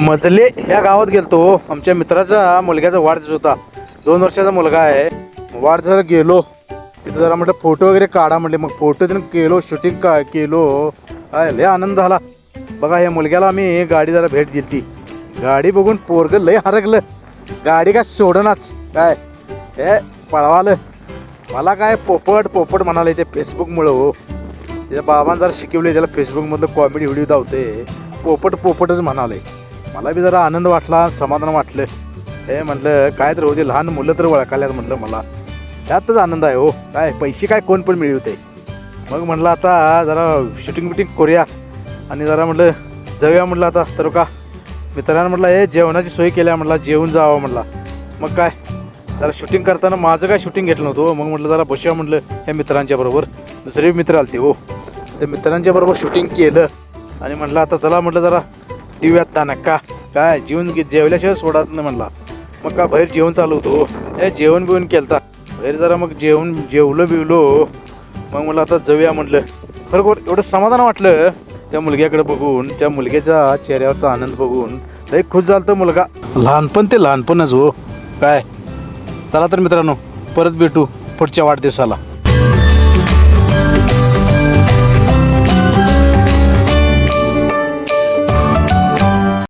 मजले ह्या गावात गेलतो. आमच्या मित्राचा मुलग्याचा वाढदिवस होता. 2 वर्षाचा मुलगा आहे. वाढदिवसाला गेलो तिथं जरा म्हटलं फोटो वगैरे काढा म्हटले. मग फोटो तिनं केलो, शूटिंग केलो. काय लय आनंद झाला बघा. ह्या मुलग्याला आम्ही गाडी जरा भेट दिली. ती गाडी बघून पोरगं लय हरकलं. गाडी काय सोडनाच, काय हे पळवालं. मला काय पोपट म्हणाले ते फेसबुकमुळं. हो, त्याच्या बाबांनी जरा शिकवले त्याला फेसबुकमधलं कॉमेडी व्हिडिओ धावते. पोपटच म्हणाले. मला बी जरा आनंद वाटला, समाधान वाटलं. हे म्हटलं काय तर होते, लहान मुलं तर ओळखाल्यात म्हटलं. मला त्यातच आनंद आहे. हो, काय पैसे काय कोण पण मिळवते. मग म्हटलं आता जरा शूटिंग करूया आणि जरा म्हटलं जाऊया म्हटलं. आता तर का मित्रांनो म्हटलं हे जेवणाची सोय केल्या म्हटलं, जेवून जावं म्हटलं. मग काय जरा शूटिंग करताना माझं काय शूटिंग घेतलं नव्हतं. मग म्हटलं जरा बसूया म्हटलं ह्या मित्रांच्या बरोबर. दुसरे मित्र आलते. हो, त्या मित्रांच्या बरोबर शूटिंग केलं आणि म्हटलं आता चला म्हटलं जरा देऊयात ताना का काय जेवल्याशिवाय सोडत नाही म्हणला. मग का बाहेर जेवण चालू होतो. हे जेवण बिवून केलता बाहेर जरा. मग जेवलो बिवलो. मग मला आता जाऊया म्हटलं. खरोखर एवढं समाधान वाटलं त्या मुलग्याकडे बघून, त्या मुलग्याच्या चेहऱ्यावरचा आनंद बघून. लई खुश झालं तर मुलगा. लहानपण ते लहानपणच. हो, काय चला तर मित्रांनो परत भेटू पुढच्या वाढदिवसाला.